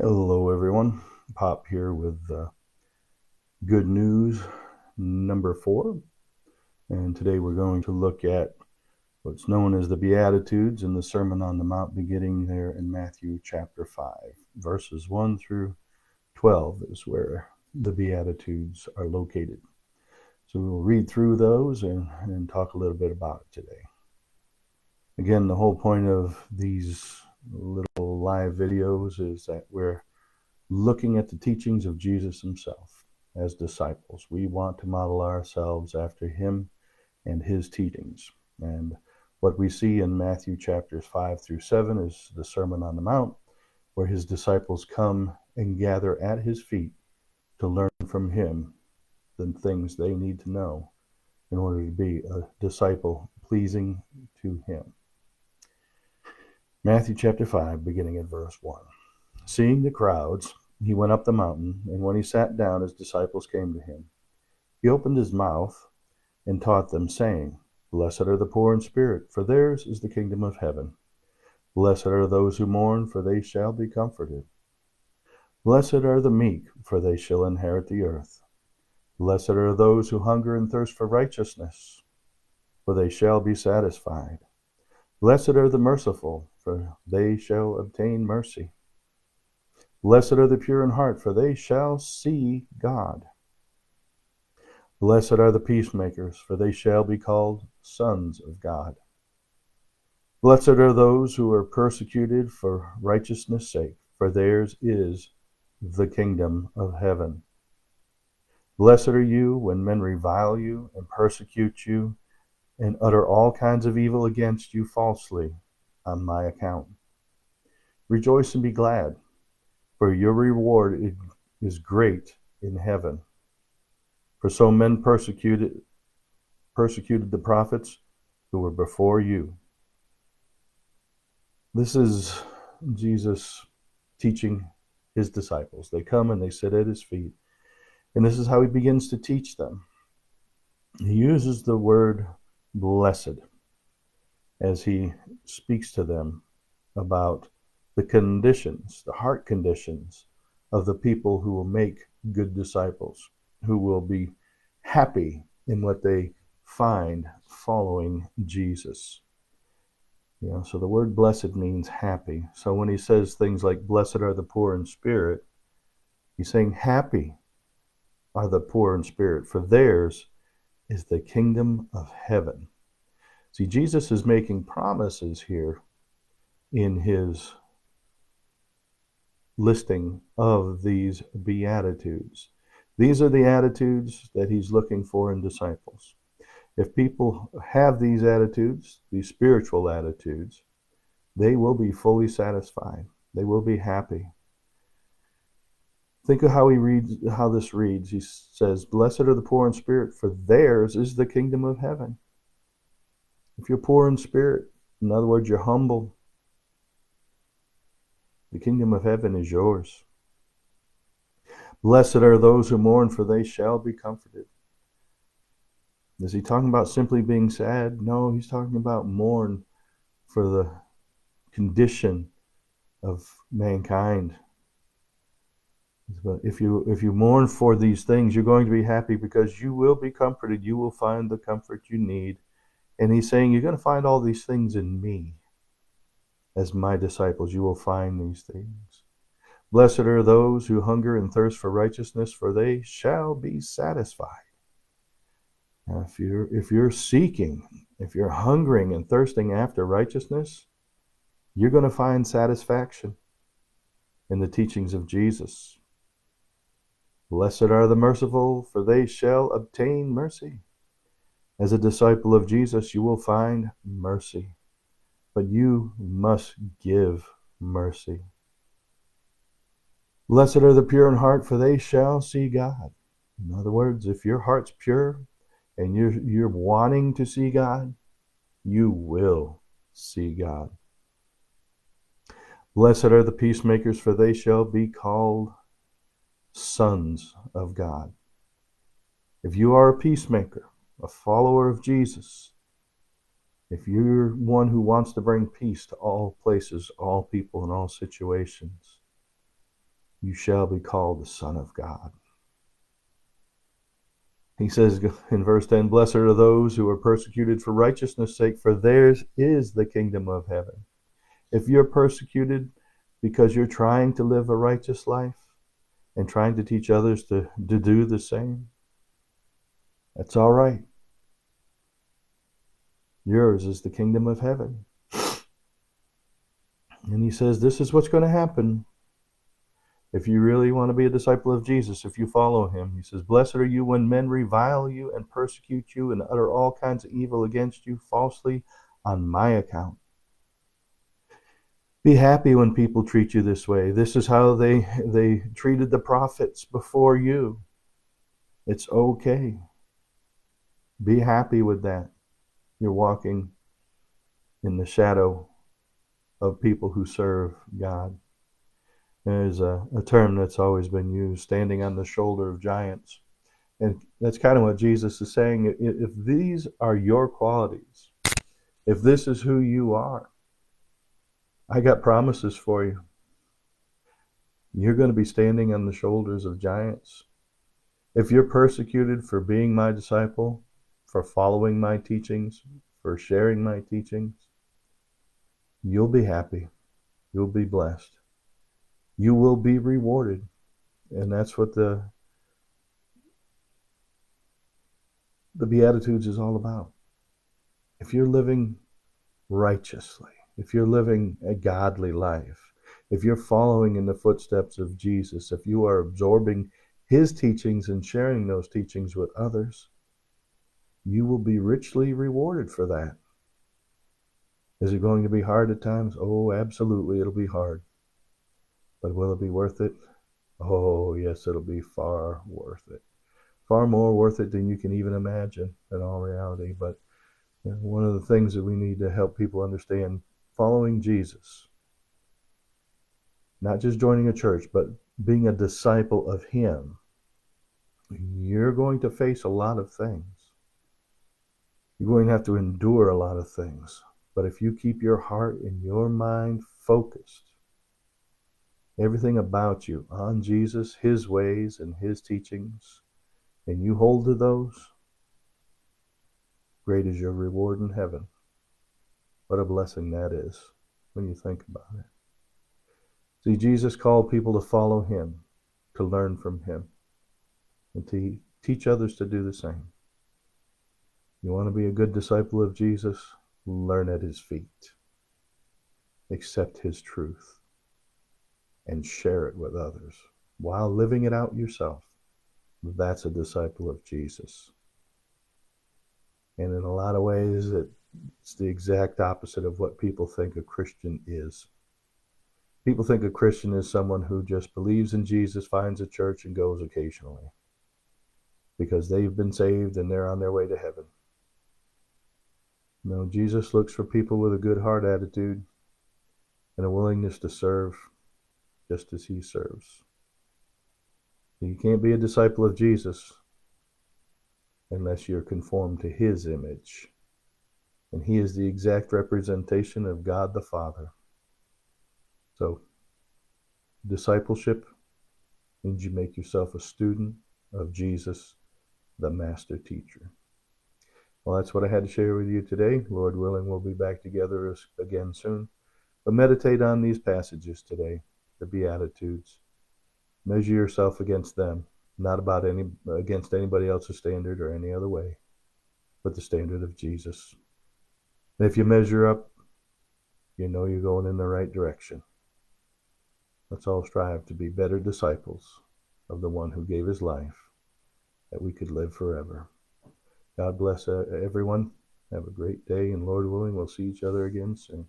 Hello everyone, Pop here with good news number 4, and today we're going to look at what's known as the Beatitudes in the Sermon on the Mount, beginning there in Matthew chapter 5. Verses 1 through 12 is where the Beatitudes are located. So we'll read through those and talk a little bit about it today. Again, the whole point of these little live videos is that we're looking at the teachings of Jesus himself as disciples. We want to model ourselves after him and his teachings. And what we see in Matthew chapters 5 through 7 is the Sermon on the Mount, where his disciples come and gather at his feet to learn from him the things they need to know in order to be a disciple pleasing to him. Matthew chapter 5, beginning at verse 1. Seeing the crowds, he went up the mountain, and when he sat down, his disciples came to him. He opened his mouth and taught them, saying, Blessed are the poor in spirit, for theirs is the kingdom of heaven. Blessed are those who mourn, for they shall be comforted. Blessed are the meek, for they shall inherit the earth. Blessed are those who hunger and thirst for righteousness, for they shall be satisfied. Blessed are the merciful, for they shall obtain mercy. Blessed are the pure in heart, for they shall see God. Blessed are the peacemakers, for they shall be called sons of God. Blessed are those who are persecuted for righteousness' sake, for theirs is the kingdom of heaven. Blessed are you when men revile you and persecute you and utter all kinds of evil against you falsely on my account. Rejoice and be glad, for your reward is great in heaven. For so men persecuted the prophets who were before you. This is Jesus teaching his disciples. They come and they sit at his feet, and this is how he begins to teach them. He uses the word blessed as he speaks to them about the conditions, the heart conditions of the people who will make good disciples, who will be happy in what they find following Jesus. So the word blessed means happy. So when he says things like, blessed are the poor in spirit, he's saying happy are the poor in spirit, for theirs is the kingdom of heaven. See, Jesus is making promises here in his listing of these Beatitudes. These are the attitudes that he's looking for in disciples. If people have these attitudes, these spiritual attitudes, they will be fully satisfied. They will be happy. Think of how this reads. He says, Blessed are the poor in spirit, for theirs is the kingdom of heaven. If you're poor in spirit, in other words, you're humble, the kingdom of heaven is yours. Blessed are those who mourn, for they shall be comforted. Is he talking about simply being sad? No, he's talking about mourn for the condition of mankind. But if you mourn for these things, you're going to be happy because you will be comforted. You will find the comfort you need. And he's saying, you're going to find all these things in me. As my disciples, you will find these things. Blessed are those who hunger and thirst for righteousness, for they shall be satisfied. Now, if you're seeking, if you're hungering and thirsting after righteousness, you're going to find satisfaction in the teachings of Jesus. Blessed are the merciful, for they shall obtain mercy. As a disciple of Jesus, you will find mercy, but you must give mercy. Blessed are the pure in heart, for they shall see God. In other words, if your heart's pure and you're wanting to see God, you will see God. Blessed are the peacemakers, for they shall be called sons of God. If you are a peacemaker, a follower of Jesus, if you're one who wants to bring peace to all places, all people, and all situations, you shall be called the Son of God. He says in verse 10, blessed are those who are persecuted for righteousness' sake, for theirs is the kingdom of heaven. If you're persecuted because you're trying to live a righteous life and trying to teach others to do the same, that's all right. Yours is the kingdom of heaven. And he says this is what's going to happen if you really want to be a disciple of Jesus, if you follow him. He says, blessed are you when men revile you and persecute you and utter all kinds of evil against you falsely on my account. Be happy when people treat you this way. This is how they treated the prophets before you. It's okay. Be happy with that. You're walking in the shadow of people who serve God. There's a term that's always been used, standing on the shoulder of giants. And that's kind of what Jesus is saying. If these are your qualities, if this is who you are, I got promises for you. You're going to be standing on the shoulders of giants. If you're persecuted for being my disciple, for following my teachings, for sharing my teachings, you'll be happy. You'll be blessed. You will be rewarded. And that's what the Beatitudes is all about. If you're living righteously, if you're living a godly life, if you're following in the footsteps of Jesus, if you are absorbing his teachings and sharing those teachings with others, you will be richly rewarded for that. Is it going to be hard at times? Oh, absolutely, it'll be hard. But will it be worth it? Oh, yes, it'll be far worth it. Far more worth it than you can even imagine in all reality. But one of the things that we need to help people understand, following Jesus, not just joining a church, but being a disciple of him, you're going to face a lot of things. You're going to have to endure a lot of things. But if you keep your heart and your mind focused, everything about you on Jesus, his ways and his teachings, and you hold to those, great is your reward in heaven. What a blessing that is when you think about it. See, Jesus called people to follow him, to learn from him, and to teach others to do the same. You want to be a good disciple of Jesus? Learn at his feet. Accept his truth and share it with others while living it out yourself. That's a disciple of Jesus. And in a lot of ways, it's the exact opposite of what people think a Christian is. People think a Christian is someone who just believes in Jesus, finds a church, and goes occasionally because they've been saved and they're on their way to heaven. No, Jesus looks for people with a good heart attitude and a willingness to serve just as he serves. You can't be a disciple of Jesus unless you're conformed to his image. And he is the exact representation of God the Father. So, discipleship means you make yourself a student of Jesus, the master teacher. Well, that's what I had to share with you today. Lord willing, we'll be back together again soon. But meditate on these passages today, the Beatitudes. Measure yourself against them, not against anybody else's standard or any other way, but the standard of Jesus. And if you measure up, you know you're going in the right direction. Let's all strive to be better disciples of the one who gave his life that we could live forever. God bless everyone. Have a great day, and Lord willing, we'll see each other again soon.